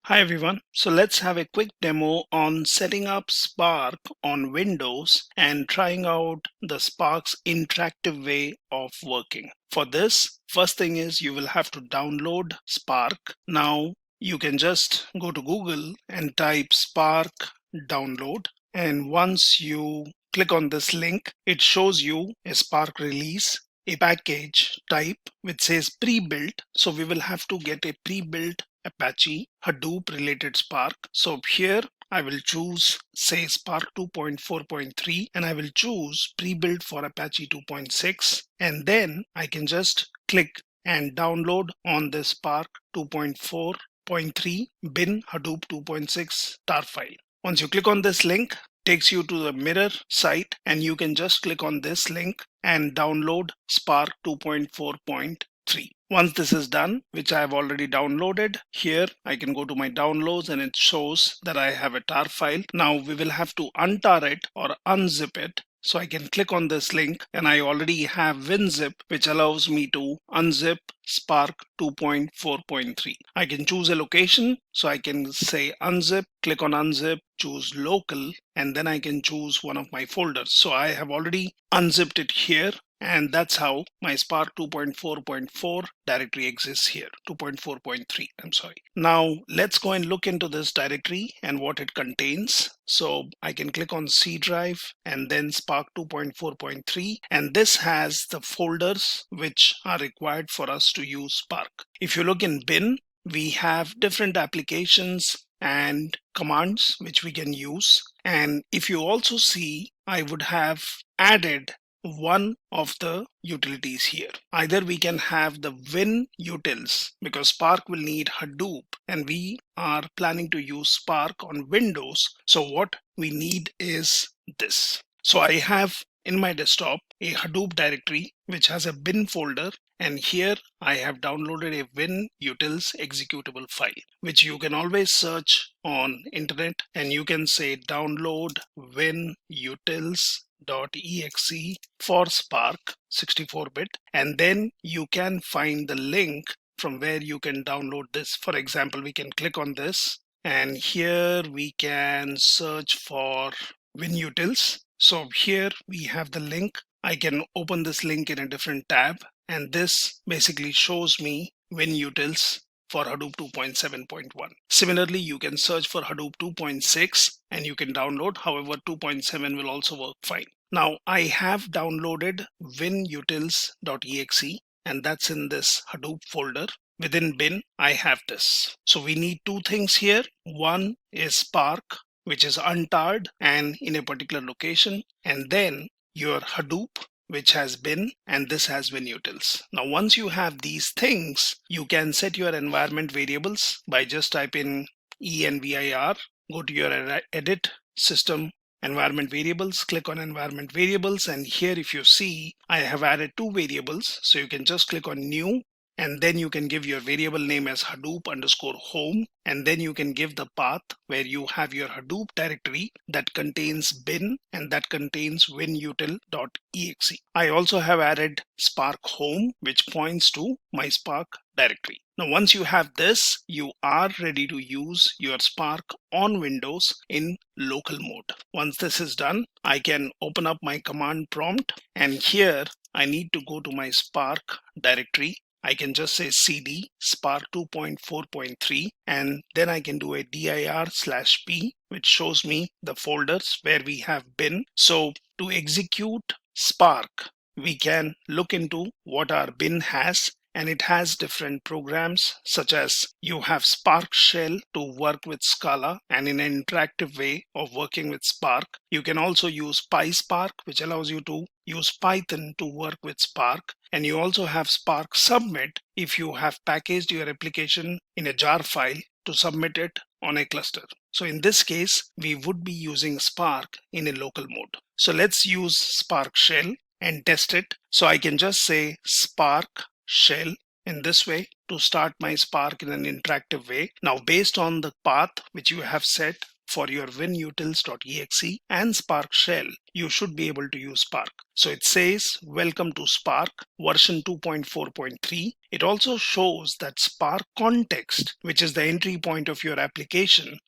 Hi everyone. So let's have a quick demo on setting up Spark on Windows and trying out the Spark's interactive way of working. For this, first thing is you will have to download Spark. Now you can just go to Google and type Spark download. And once you click on this link, it shows you a Spark release, a package type which says pre-built. So we will have to get a pre-built Apache Hadoop related Spark. So here I will choose say Spark 2.4.3 and I will choose pre-built for Apache 2.6, and then I can just click and download on the Spark 2.4.3 bin Hadoop 2.6 tar file. Once you click on this link, takes you to the mirror site and you can just click on this link and download Spark 2.4.3. Once this is done, which I have already downloaded, here I can go to my downloads and it shows that I have a tar file. Now we will have to untar it or unzip it. So I can click on this link and I already have Winzip, which allows me to unzip Spark 2.4.3. I can choose a location. So I can say unzip, click on unzip, choose local, and then I can choose one of my folders. So I have already unzipped it here. And that's how my Spark 2.4.4 directory exists here, 2.4.3, I'm sorry. Now let's go and look into this directory and what it contains. So I can click on C drive and then Spark 2.4.3, and this has the folders which are required for us to use Spark. If you look in bin, we have different applications and commands which we can use. And if you also see, I would have added one of the utilities here. Either we can have the Winutils because Spark will need Hadoop and we are planning to use Spark on Windows. So what we need is this. So I have in my desktop a Hadoop directory which has a bin folder, and here I have downloaded a Winutils executable file which you can always search on internet, and you can say download Winutils.exe for Spark 64-bit, and then you can find the link from where you can download this. For example, we can click on this and here we can search for Winutils. So here we have the link. I can open this link in a different tab, and this basically shows me Winutils for Hadoop 2.7.1. Similarly, you can search for Hadoop 2.6 and you can download. However, 2.7 will also work fine. Now I have downloaded winutils.exe and that's in this Hadoop folder. Within bin, I have this. So we need two things here. One is Spark, which is untarred and in a particular location, and then your Hadoop, which has bin, and this has Winutils. Now once you have these things, you can set your environment variables by just typing envir, go to your edit system environment variables, click on environment variables, and here if you see I have added two variables. So you can just click on new and then you can give your variable name as Hadoop_home, and then you can give the path where you have your Hadoop directory that contains bin and that contains winutil.exe. I also have added Spark home, which points to my Spark directory. Now once you have this, you are ready to use your Spark on Windows in local mode. Once this is done, I can open up my command prompt, and here I need to go to my Spark directory. I can just say cd Spark 2.4.3 and then I can do a dir/p, which shows me the folders where we have bin. So to execute Spark, we can look into what our bin has, and it has different programs such as you have Spark Shell to work with Scala and in an interactive way of working with Spark. You can also use PySpark, which allows you to use Python to work with Spark. And you also have Spark Submit if you have packaged your application in a jar file to submit it on a cluster. So in this case, we would be using Spark in a local mode. So let's use Spark Shell and test it. So I can just say Spark Shell in this way to start my Spark in an interactive way. Now based on the path which you have set for your winutils.exe and Spark Shell, you should be able to use Spark. So it says, welcome to Spark version 2.4.3. It also shows that Spark context, which is the entry point of your application,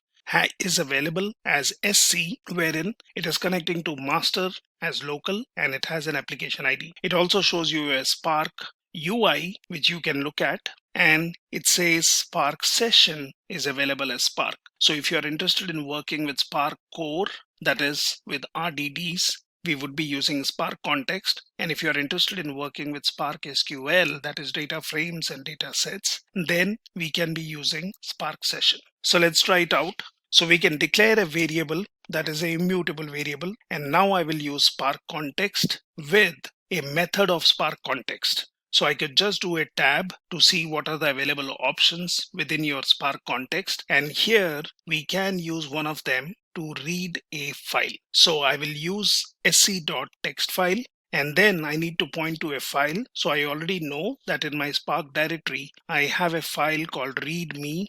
is available as SC, wherein it is connecting to master as local and it has an application ID. It also shows you a Spark UI, which you can look at, and it says Spark session is available as Spark. So if you're interested in working with Spark core, that is with RDDs, we would be using Spark context. And if you're interested in working with Spark SQL, that is data frames and data sets, then we can be using Spark session. So let's try it out. So we can declare a variable that is an immutable variable. And now I will use Spark context with a method of Spark context. So I could just do a tab to see what are the available options within your Spark context. And here we can use one of them to read a file. So I will use sc.text file, and then I need to point to a file. So I already know that in my Spark directory, I have a file called readme.rd,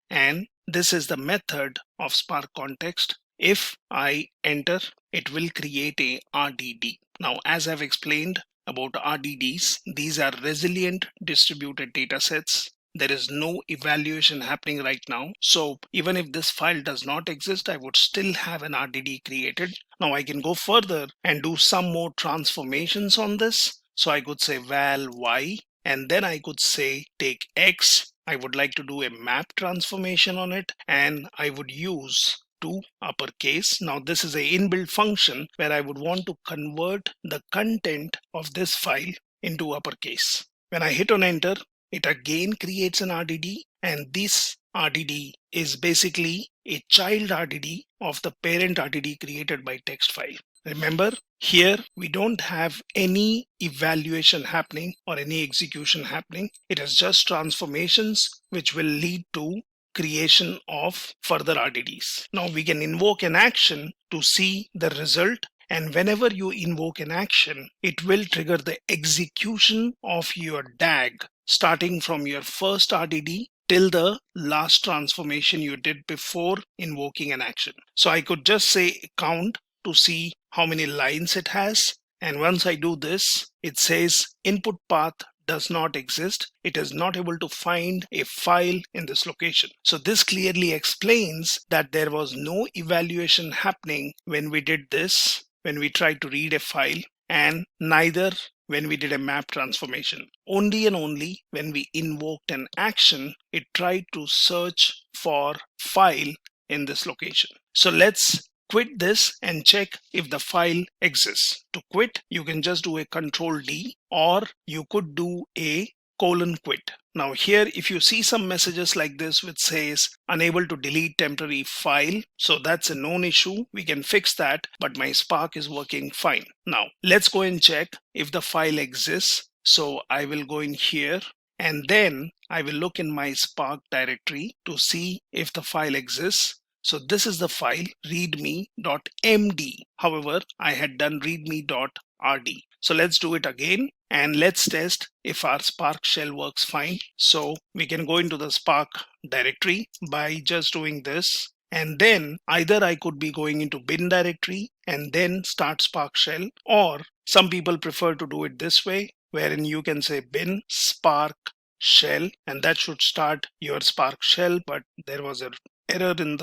and this is the method of Spark context. If I enter, it will create a RDD. Now, as I've explained about RDDs, these are resilient distributed data sets. There is no evaluation happening right now. So even if this file does not exist, I would still have an RDD created. Now I can go further and do some more transformations on this. So I could say val y, and then I could say take x. I would like to do a map transformation on it, and I would use to uppercase. Now this is an inbuilt function where I would want to convert the content of this file into uppercase. When I hit on enter, it again creates an RDD, and this RDD is basically a child RDD of the parent RDD created by text file. Remember, here we don't have any evaluation happening or any execution happening. It is just transformations which will lead to creation of further RDDs. Now we can invoke an action to see the result, and whenever you invoke an action, it will trigger the execution of your DAG starting from your first RDD till the last transformation you did before invoking an action. So I could just say count to see how many lines it has, and once I do this, it says input path does not exist. It is not able to find a file in this location. So this clearly explains that there was no evaluation happening when we did this, when we tried to read a file, and neither when we did a map transformation. Only and only when we invoked an action, it tried to search for file in this location. So let's quit this and check if the file exists. To quit, you can just do a Control D, or you could do a :quit. Now here, if you see some messages like this which says unable to delete temporary file, so that's a known issue. We can fix that, but my Spark is working fine. Now let's go and check if the file exists. So I will go in here, and then I will look in my Spark directory to see if the file exists. So this is the file readme.md. However, I had done readme.rd. So let's do it again, and let's test if our Spark shell works fine. So we can go into the Spark directory by just doing this, and then either I could be going into bin directory and then start Spark shell, or some people prefer to do it this way, wherein you can say bin Spark shell, and that should start your Spark shell, but there was an error in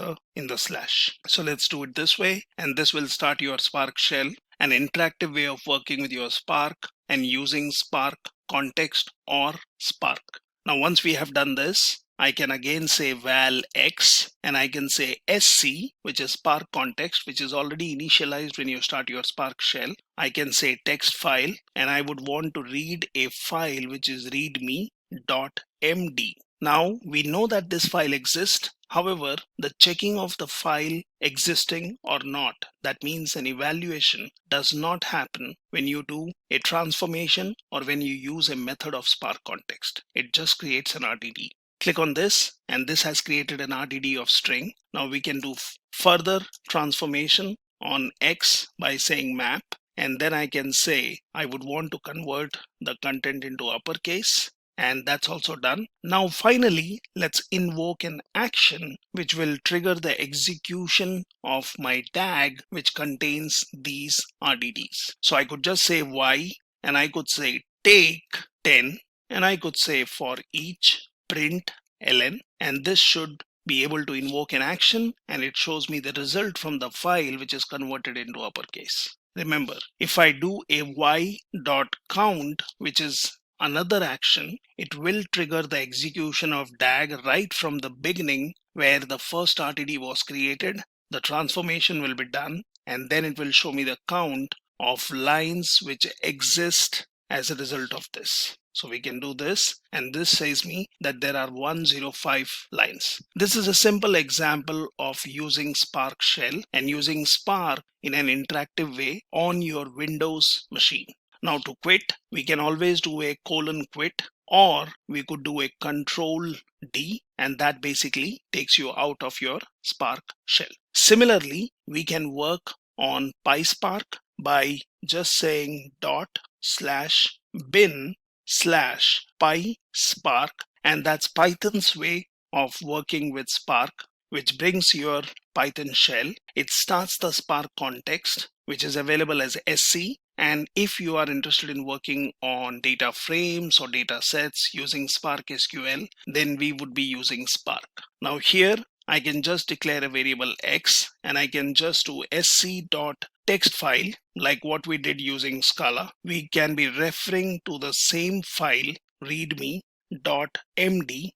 the slash. So let's do it this way, and this will start your Spark shell, an interactive way of working with your Spark and using Spark context or Spark. Now once we have done this, I can again say val x, and I can say sc, which is Spark context, which is already initialized when you start your Spark shell. I can say text file, and I would want to read a file which is readme.md. Now we know that this file exists. However, the checking of the file existing or not, that means an evaluation, does not happen when you do a transformation or when you use a method of Spark context. It just creates an RDD. Click on this, and this has created an RDD of string. Now we can do further transformation on X by saying map, and then I can say I would want to convert the content into uppercase, and that's also done. Now finally, let's invoke an action which will trigger the execution of my tag which contains these RDDs. So I could just say y, and I could say take 10, and I could say for each print ln, and this should be able to invoke an action, and it shows me the result from the file which is converted into uppercase. Remember, if I do a y.count, which is another action, it will trigger the execution of DAG right from the beginning where the first RTD was created. The transformation will be done, and then it will show me the count of lines which exist as a result of this. So we can do this, and this says me that there are 105 lines. This is a simple example of using Spark Shell and using Spark in an interactive way on your Windows machine. Now to quit, we can always do a :quit, or we could do a Control D, and that basically takes you out of your Spark Shell. Similarly, we can work on PySpark by just saying ./bin/PySpark, and that's Python's way of working with Spark, which brings your Python shell. It starts the Spark context, which is available as SC. And if you are interested in working on data frames or data sets using Spark SQL, then we would be using Spark. Now here, I can just declare a variable x, and I can just do sc.text file like what we did using Scala. We can be referring to the same file, readme.md,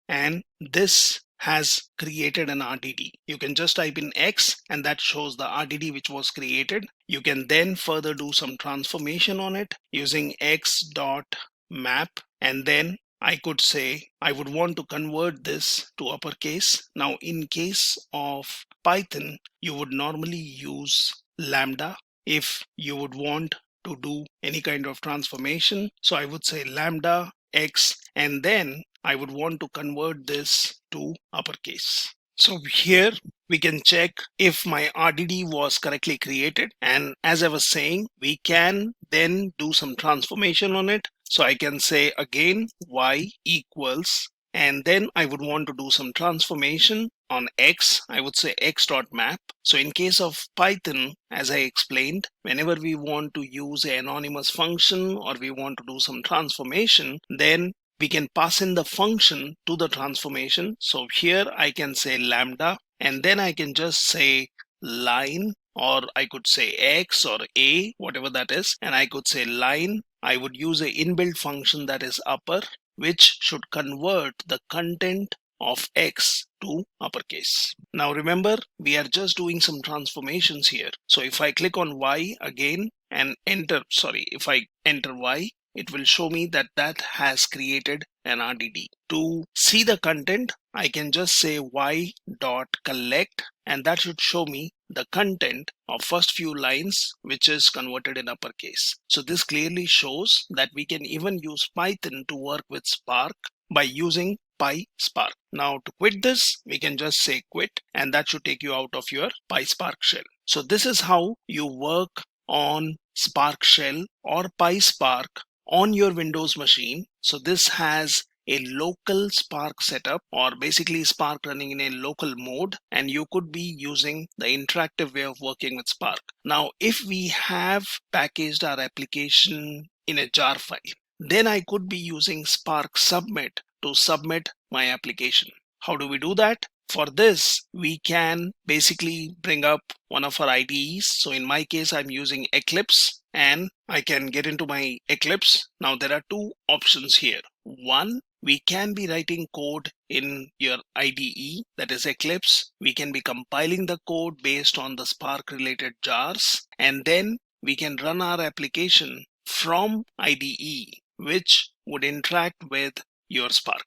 and this has created an RDD. You can just type in x, and that shows the RDD which was created. You can then further do some transformation on it using x.map, and then I could say I would want to convert this to uppercase. Now in case of Python, you would normally use lambda if you would want to do any kind of transformation. So I would say lambda x, and then I would want to convert this to uppercase. So here we can check if my RDD was correctly created, and as I was saying, we can then do some transformation on it. So I can say again y equals, and then I would want to do some transformation on x. I would say x.map. So in case of Python, as I explained, whenever we want to use an anonymous function or we want to do some transformation, then we can pass in the function to the transformation. So here I can say lambda, and then I can just say line, or I could say x or a, whatever that is, and I could say line. I would use an inbuilt function that is upper, which should convert the content of x to uppercase. Now remember, we are just doing some transformations here. So if I click on y again and if I enter y, it will show me that that has created an RDD. To see the content, I can just say y.collect, and that should show me the content of first few lines, which is converted in uppercase. So this clearly shows that we can even use Python to work with Spark by using PySpark. Now to quit this, we can just say quit, and that should take you out of your PySpark shell. So this is how you work on Spark Shell or PySpark on your Windows machine. So this has a local Spark setup, or basically Spark running in a local mode, and you could be using the interactive way of working with Spark. Now if we have packaged our application in a jar file, then I could be using Spark submit to submit my application. How do we do that? For this, we can basically bring up one of our IDEs. So in my case, I'm using Eclipse, and I can get into my Eclipse. Now there are two options here. One, we can be writing code in your IDE, that is Eclipse. We can be compiling the code based on the Spark related jars, and then we can run our application from IDE, which would interact with your Spark.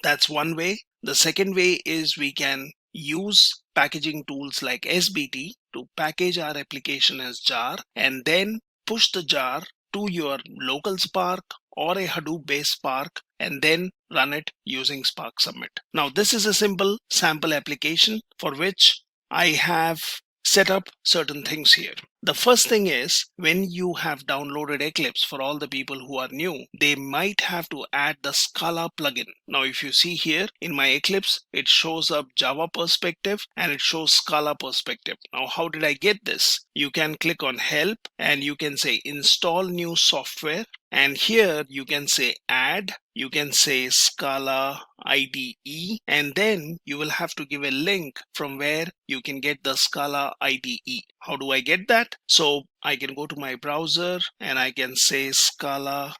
That's one way. The second way is we can use packaging tools like SBT to package our application as jar, and then push the jar to your local Spark or a Hadoop based Spark, and then run it using Spark Submit. Now this is a simple sample application for which I have set up certain things here. The first thing is, when you have downloaded Eclipse, for all the people who are new, they might have to add the Scala plugin. Now, if you see here in my Eclipse, it shows up Java perspective and it shows Scala perspective. Now, how did I get this? You can click on help and you can say install new software. And here you can say add, you can say Scala IDE, and then you will have to give a link from where you can get the Scala IDE. How do I get that? So I can go to my browser and I can say scalaide.org.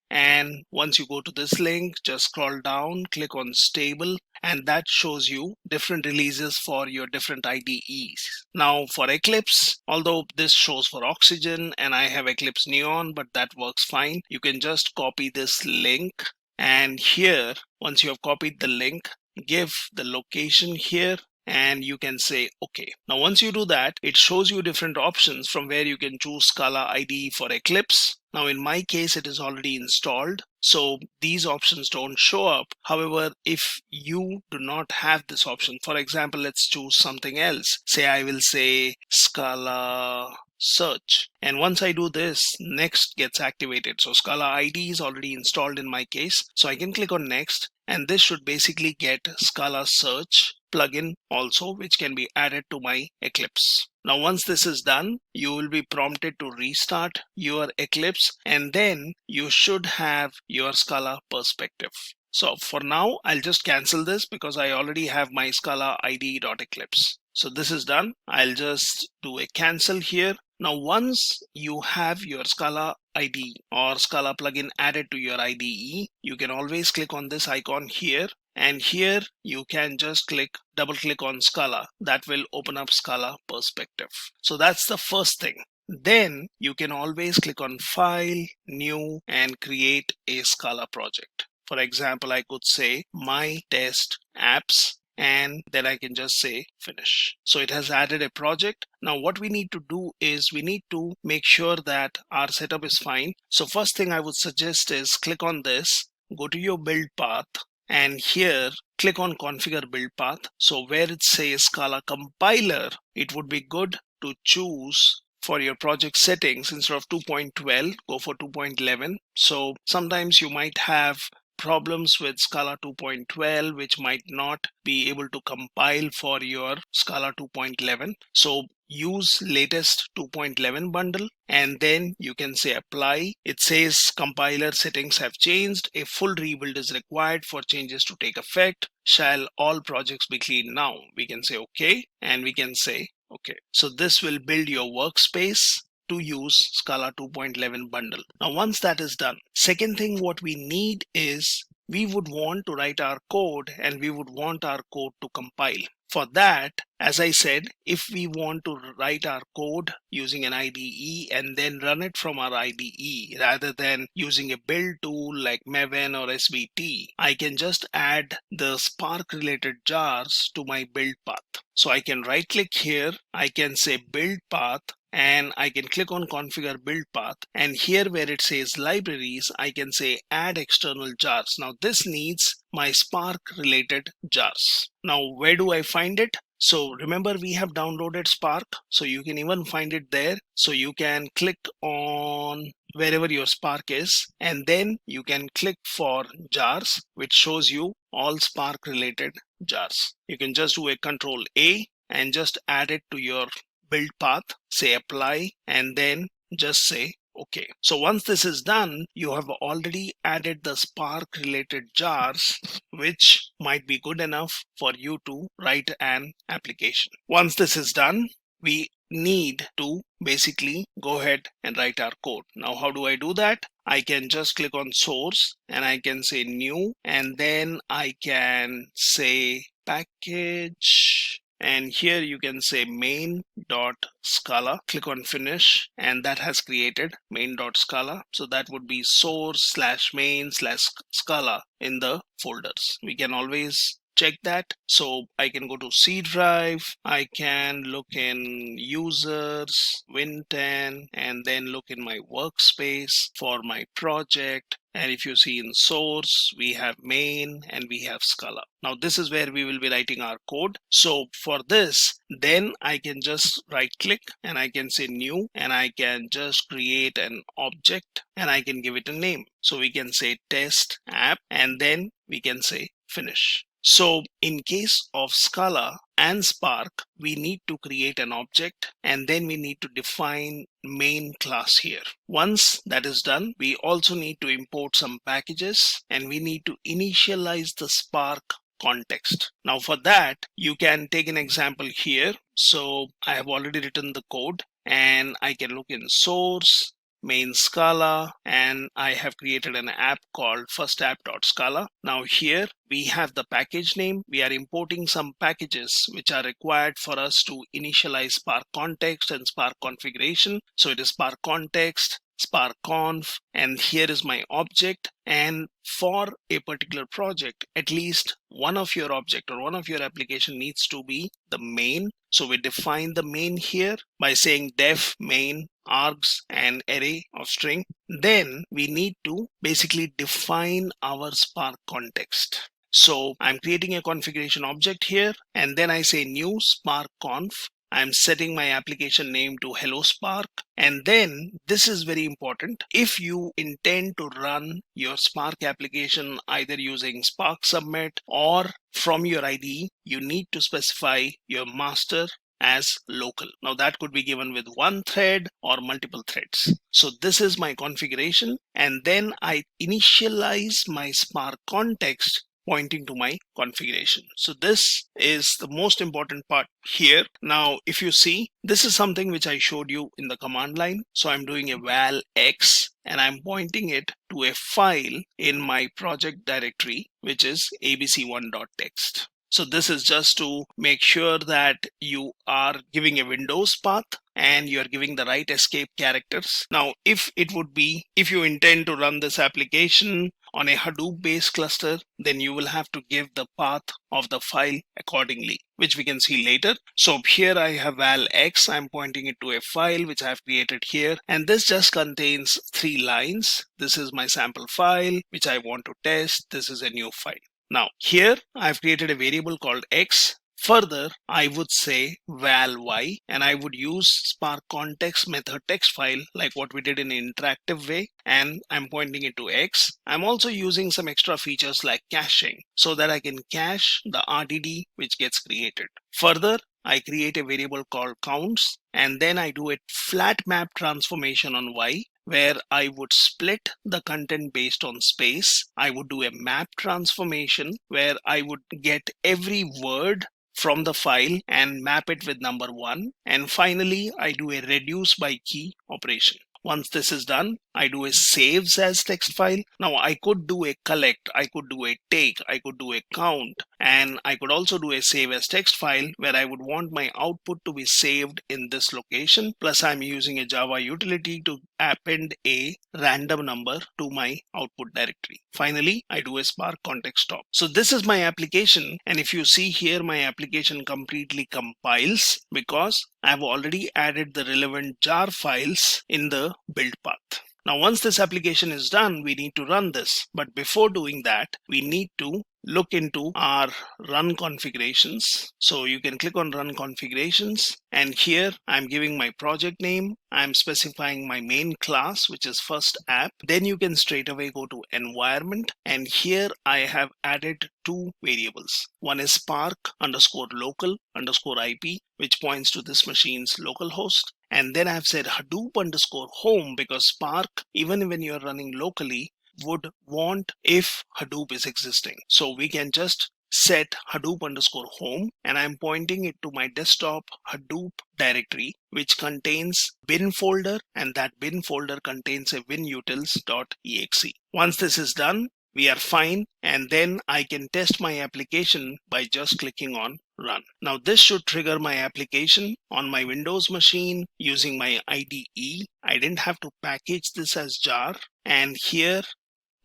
And once you go to this link, just scroll down, click on stable, and that shows you different releases for your different IDEs. Now for Eclipse, although this shows for Oxygen and I have Eclipse Neon, but that works fine. You can just copy this link, and here, once you have copied the link, give the location here, and you can say OK. Now once you do that, it shows you different options from where you can choose Scala IDE for Eclipse. Now in my case, it is already installed, so these options don't show up. However, if you do not have this option, for example, let's choose something else. Say I will say Scala search, and once I do this, next gets activated. So Scala IDE is already installed in my case, so I can click on next, and this should basically get Scala search plugin also, which can be added to my Eclipse. Now once this is done, you will be prompted to restart your Eclipse, and then you should have your Scala perspective. So for now, I'll just cancel this because I already have my Scala IDE.eclipse. So this is done. I'll just do a cancel here. Now once you have your Scala IDE or Scala plugin added to your IDE, you can always click on this icon here, and here you can just double click on Scala. That will open up Scala perspective. So that's the first thing. Then you can always click on File, New, and create a Scala project. For example, I could say My Test Apps, and then I can just say finish. So it has added a project. Now what we need to do is we need to make sure that our setup is fine. So first thing I would suggest is click on this, go to your build path, and here click on configure build path. So where it says Scala compiler, it would be good to choose for your project settings, instead of 2.12, go for 2.11. So sometimes you might have problems with Scala 2.12, which might not be able to compile for your Scala 2.11. So use latest 2.11 bundle, and then you can say apply. It says compiler settings have changed. A full rebuild is required for changes to take effect. Shall all projects be clean now? We can say OK, and we can say OK. So this will build your workspace to use Scala 2.11 bundle. Now once that is done, second thing what we need is we would want to write our code, and we would want our code to compile. For that, as I said, if we want to write our code using an IDE and then run it from our IDE rather than using a build tool like Maven or SBT, I can just add the Spark related jars to my build path. So I can right click here, I can say build path, and I can click on configure build path, and here where it says libraries, I can say add external jars. Now this needs my Spark related jars. Now where do I find it? So remember, we have downloaded Spark, so you can even find it there. So you can click on wherever your Spark is, and then you can click for jars, which shows you all Spark related jars. You can just do a Control A and just add it to your build path, say apply, and then just say OK. So once this is done, you have already added the Spark related jars, which might be good enough for you to write an application. Once this is done, we need to basically go ahead and write our code. Now how do I do that? I can just click on source and I can say new, and then I can say package, and here you can say main.scala. Click on finish, and that has created main.scala. So that would be source/main/scala in the folders. We can always check that. So I can go to C drive, I can look in users, Win10, and then look in my workspace for my project. And if you see in source, we have main and we have Scala. Now this is where we will be writing our code. So for this, then I can just right click and I can say new, and I can just create an object and I can give it a name. So we can say test app and then we can say finish. So in case of Scala and Spark, we need to create an object and then we need to define main class here. Once that is done, we also need to import some packages and we need to initialize the Spark context. Now for that, you can take an example here. So I have already written the code and I can look in source, main Scala, and I have created an app called firstapp.scala. Now here we have the package name. We are importing some packages which are required for us to initialize Spark context and Spark configuration. So it is Spark context, Spark conf, and here is my object. And for a particular project, at least one of your object or one of your application needs to be the main. So we define the main here by saying def main args and array of string. Then we need to basically define our Spark context. So I'm creating a configuration object here and then I say new Spark conf. I'm setting my application name to Hello Spark. And then this is very important. If you intend to run your Spark application either using Spark Submit or from your IDE, you need to specify your master as local. Now that could be given with one thread or multiple threads. So this is my configuration and then I initialize my Spark context pointing to my configuration. So this is the most important part here. Now, if you see, this is something which I showed you in the command line. So I'm doing a val x and I'm pointing it to a file in my project directory, which is abc1.txt. So this is just to make sure that you are giving a Windows path and you're giving the right escape characters. Now, if you intend to run this application on a Hadoop based cluster, then you will have to give the path of the file accordingly, which we can see later. So here I have val x, I'm pointing it to a file which I have created here. And this just contains 3 lines. This is my sample file, which I want to test. This is a new file. Now here I've created a variable called x. Further, I would say val y and I would use Spark context method text file like what we did in an interactive way, and I'm pointing it to x. I'm also using some extra features like caching so that I can cache the RDD which gets created. Further, I create a variable called counts and then I do a flat map transformation on y, where I would split the content based on space. I would do a map transformation where I would get every word from the file and map it with number 1. And finally, I do a reduce by key operation. Once this is done, I do a saves as text file. Now I could do a collect, I could do a take, I could do a count, and I could also do a save as text file where I would want my output to be saved in this location. Plus I'm using a Java utility to append a random number to my output directory. Finally, I do a Spark context stop. So this is my application, and if you see here, my application completely compiles because I've already added the relevant jar files in the build path. Now, once this application is done, we need to run this. But before doing that, we need to look into our run configurations. So you can click on run configurations, and here I'm giving my project name. I'm specifying my main class, which is first app. Then you can straight away go to environment, and here I have added 2 variables. One is spark underscore local underscore IP, which points to this machine's local host. And then I've said Hadoop underscore home because Spark, even when you're running locally, would want if Hadoop is existing. So we can just set Hadoop underscore home, and I'm pointing it to my desktop Hadoop directory, which contains bin folder, and that bin folder contains a winutils.exe. Once this is done, we are fine, and then I can test my application by just clicking on run. Now this should trigger my application on my Windows machine using my IDE. I didn't have to package this as jar, and here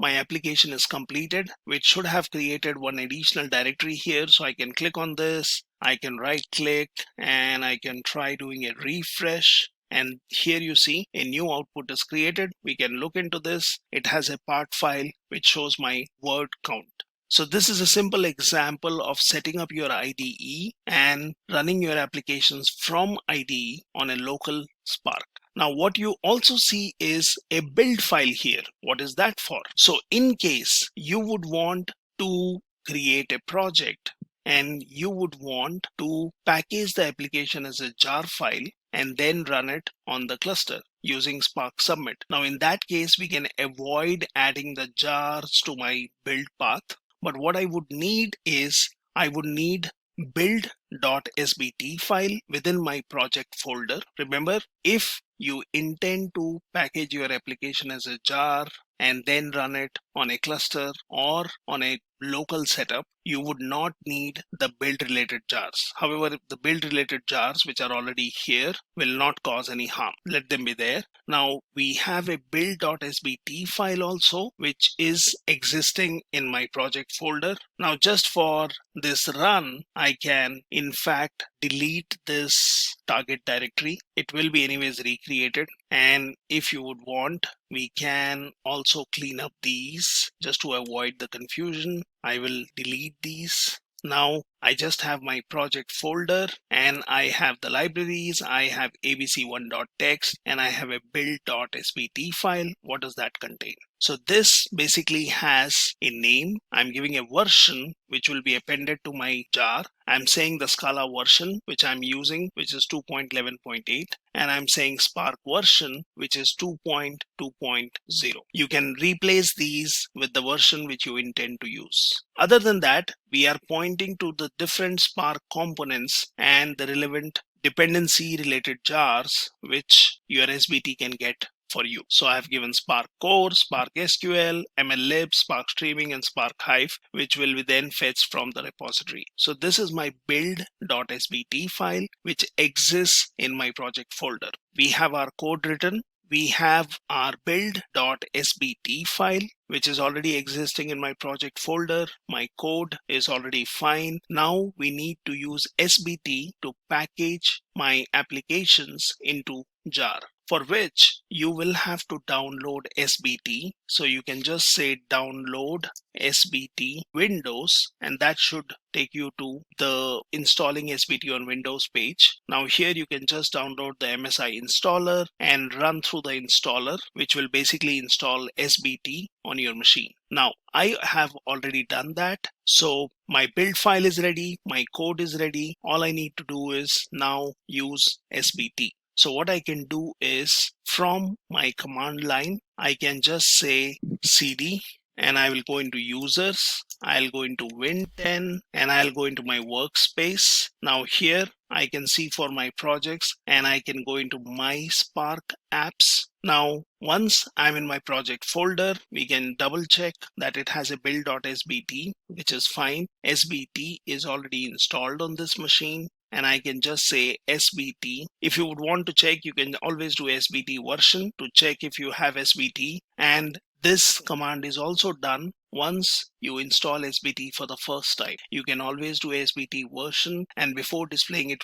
my application is completed, which should have created one additional directory here. So I can click on this, I can right click, and I can try doing a refresh. And here you see a new output is created. We can look into this. It has a part file which shows my word count. So this is a simple example of setting up your IDE and running your applications from IDE on a local Spark. Now what you also see is a build file here. What is that for? So in case you would want to create a project and you would want to package the application as a jar file and then run it on the cluster using Spark Submit. Now in that case, we can avoid adding the jars to my build path. But what I would need is I would need build.sbt file within my project folder. Remember, if you intend to package your application as a jar and then run it on a cluster or on a local setup, you would not need the build related jars. However, the build related jars which are already here will not cause any harm. Let them be there. Now we have a build.sbt file also which is existing in my project folder. Now just for this run, I can in fact delete this target directory. It will be anyways recreated, and if you would want, we can also clean up these just to avoid the confusion. I will delete these. Now I just have my project folder and I have the libraries. I have abc1.txt and I have a build.sbt file. What does that contain? So this basically has a name. I'm giving a version which will be appended to my jar. I'm saying the Scala version which I'm using, which is 2.11.8, and I'm saying Spark version which is 2.2.0. You can replace these with the version which you intend to use. Other than that, we are pointing to the different Spark components and the relevant dependency related jars which your SBT can get for you. So I have given Spark Core, Spark SQL, MLlib, Spark Streaming, and Spark Hive, which will be then fetched from the repository. So this is my build.sbt file, which exists in my project folder. We have our code written. We have our build.sbt file, which is already existing in my project folder. My code is already fine. Now we need to use SBT to package my applications into jar, for which you will have to download SBT. So you can just say download SBT Windows, and that should take you to the installing SBT on Windows page. Now here you can just download the MSI installer and run through the installer, which will basically install SBT on your machine. Now I have already done that. So my build file is ready, my code is ready. All I need to do is now use SBT. So what I can do is from my command line, I can just say cd and I will go into users. I'll go into Win10 and I'll go into my workspace. Now here I can see for my projects and I can go into my Spark apps. Now once I'm in my project folder, we can double check that it has a build.sbt, which is fine. SBT is already installed on this machine. And I can just say SBT. If you would want to check, you can always do SBT version to check if you have SBT. And this command is also done once you install SBT for the first time. You can always do SBT version, and before displaying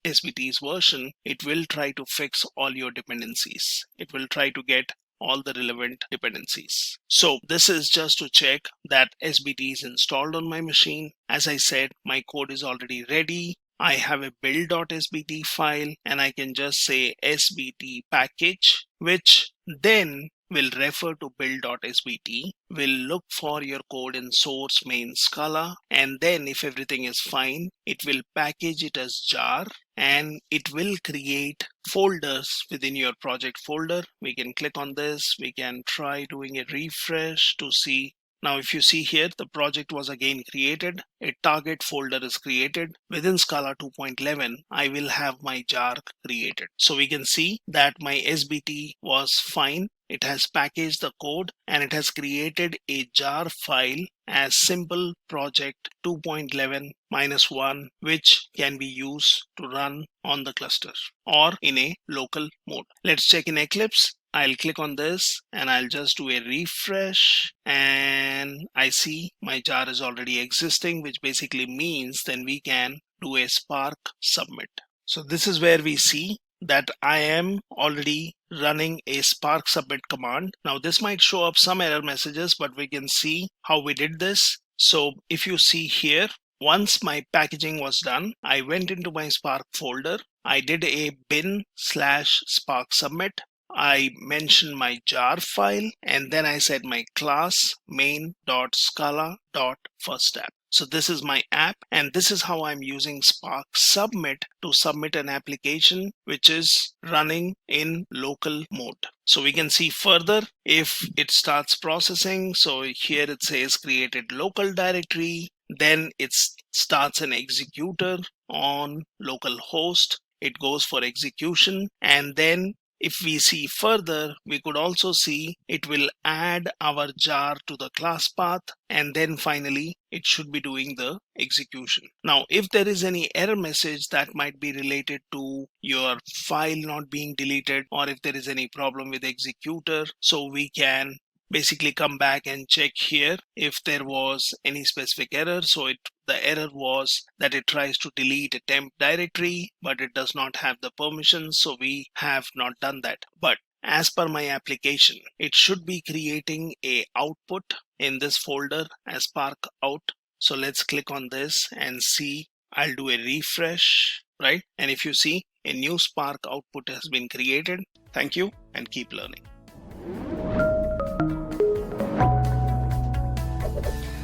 SBT's version, it will try to fix all your dependencies. It will try to get all the relevant dependencies. So this is just to check that SBT is installed on my machine. As I said, my code is already ready. I have a build.sbt file and I can just say SBT package, which then will refer to build.sbt, will look for your code in source main Scala, and then if everything is fine, it will package it as jar and it will create folders within your project folder. We can click on this. We can try doing a refresh to see. Now, if you see here, the project was again created. A target folder is created. Within Scala 2.11, I will have my jar created. So we can see that my SBT was fine. It has packaged the code and it has created a jar file as simple project 2.11-1, which can be used to run on the cluster or in a local mode. Let's check in Eclipse. I'll click on this and I'll just do a refresh and I see my jar is already existing, which basically means then we can do a Spark submit. So this is where we see that I am already running a Spark submit command. Now this might show up some error messages, but we can see how we did this. So if you see here, once my packaging was done, I went into my Spark folder. I did a bin/Spark submit. I mentioned my jar file, and then I said my class main.scala.firstApp. So this is my app, and this is how I'm using Spark Submit to submit an application which is running in local mode. So we can see further if it starts processing. So here it says created local directory, then it starts an executor on local host. It goes for execution, and then if we see further, we could also see it will add our jar to the class path, and then finally it should be doing the execution. Now, if there is any error message that might be related to your file not being deleted, or if there is any problem with executor, so we can basically come back and check here if there was any specific error. So the error was that it tries to delete a temp directory, but it does not have the permissions, so we have not done that. But as per my application, it should be creating a output in this folder as Spark out. So let's click on this and see. I'll do a refresh, right? And if you see, a new Spark output has been created. Thank you and keep learning.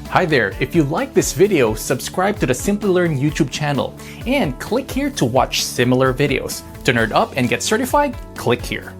Hi there, if you like this video, subscribe to the Simplilearn YouTube channel and click here to watch similar videos. To nerd up and get certified, click here.